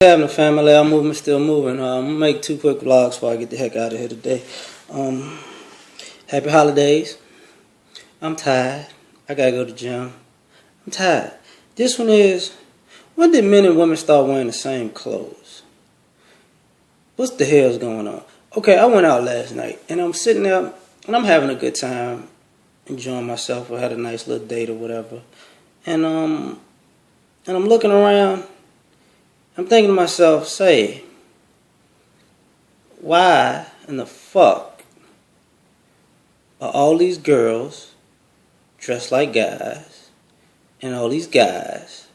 Happening, family? Our movement still moving. I'm gonna make two quick vlogs before I get the heck out of here today. Um, Happy holidays. I'm tired. I gotta go to the gym. I'm tired. This one is, when did men and women start wearing the same clothes? What's the hell's going on? Okay, I went out last night and I'm sitting there and I'm having a good time, enjoying myself. I had a nice little date or whatever, and I'm looking around. I'm thinking to myself, say, why in the fuck are all these girls dressed like guys and all these guys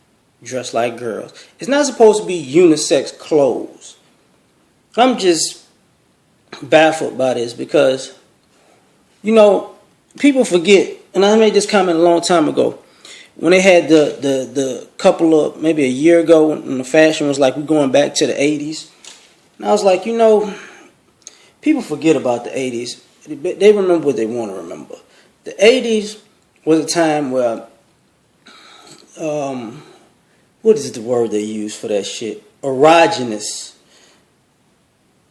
dressed like girls? It's not supposed to be unisex clothes. I'm just baffled by this because, people forget, and I made this comment a long time ago, when they had the couple of, maybe a year ago, when the fashion was like, we're going back to the 80s. And I was like, people forget about the 80s. They remember what they want to remember. The 80s was a time where, what is the word they use for that shit? Erogenous.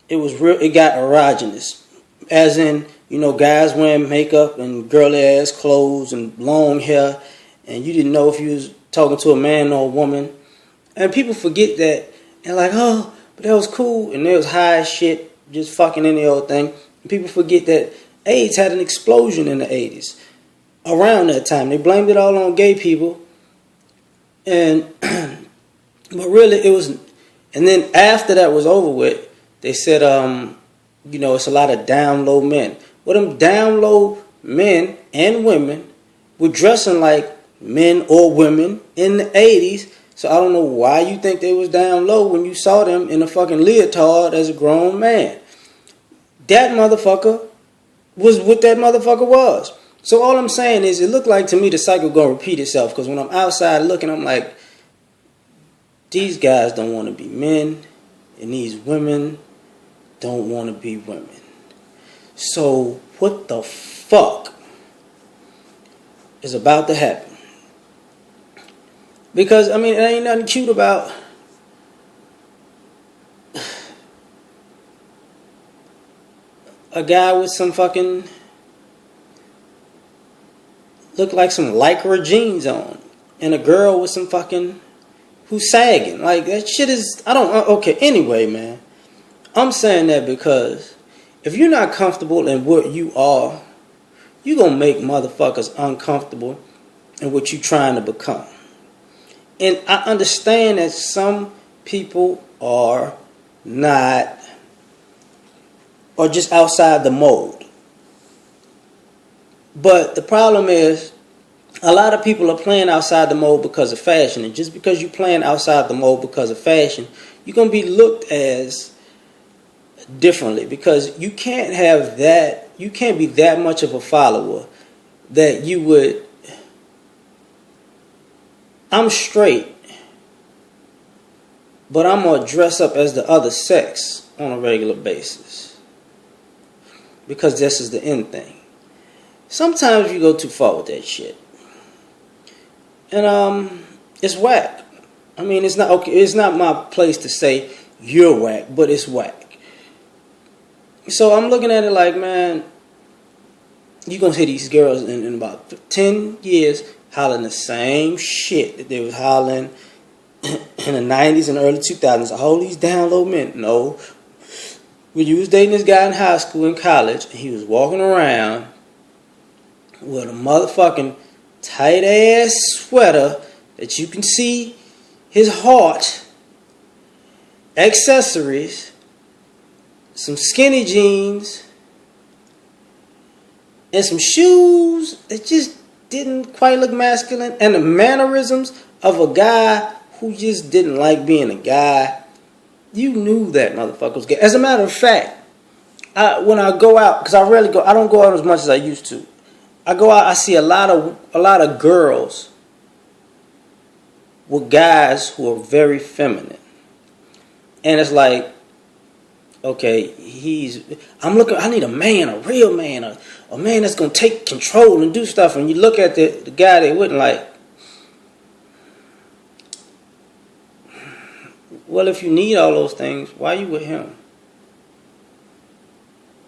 It was real. It got erogenous. As in, guys wearing makeup and girly ass clothes and long hair. And you didn't know if you was talking to a man or a woman. And people forget that. And like, oh, but that was cool. And there was high as shit, just fucking any old thing. And people forget that AIDS had an explosion in the 80s. Around that time. They blamed it all on gay people. And, but really it was, and then after that was over with, they said, it's a lot of down low men. Well, them down low men and women were dressing like men or women in the 80s. So I don't know why you think they was down low when you saw them in a fucking leotard as a grown man. That motherfucker was what that motherfucker was. So all I'm saying is, it looked like to me the cycle gonna repeat itself, because when I'm outside looking, I'm like, these guys don't want to be men and these women don't want to be women. So what the fuck is about to happen? Because, it ain't nothing cute about a guy with some fucking, look like some Lycra jeans on, and a girl with some fucking, who's sagging. Like, that shit is, okay, anyway, man. I'm saying that because if you're not comfortable in what you are, you're going to make motherfuckers uncomfortable in what you're trying to become. And I understand that some people are not, or just outside the mold. But the problem is, a lot of people are playing outside the mold because of fashion. And just because you're playing outside the mold because of fashion, you're going to be looked as differently. Because you can't have that, you can't be that much of a follower that you would, I'm straight, but I'm going to dress up as the other sex on a regular basis. Because this is the end thing. Sometimes you go too far with that shit. And it's whack. It's not okay. It's not my place to say you're whack, but it's whack. So I'm looking at it like, man, you're going to see these girls in about 10 years hollering the same shit that they was hollering in the 90s and early 2000s. All these down low men. No. When you was dating this guy in high school and college, and he was walking around with a motherfucking tight ass sweater that you can see his heart, accessories, some skinny jeans, and some shoes that just didn't quite look masculine, and the mannerisms of a guy who just didn't like being a guy. You knew that motherfucker was gay. As a matter of fact, when I go out, because I rarely go, I don't go out as much as I used to. I go out, I see a lot of girls with guys who are very feminine. And it's like, okay, I need a man, a real man, a man that's going to take control and do stuff. And you look at the guy they wouldn't like, Well, if you need all those things, why are you with him?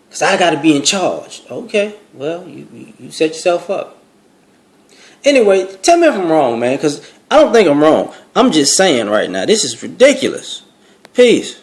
Because I got to be in charge. Okay, well, you set yourself up. Anyway, tell me if I'm wrong, man, because I don't think I'm wrong. I'm just saying right now, this is ridiculous. Peace.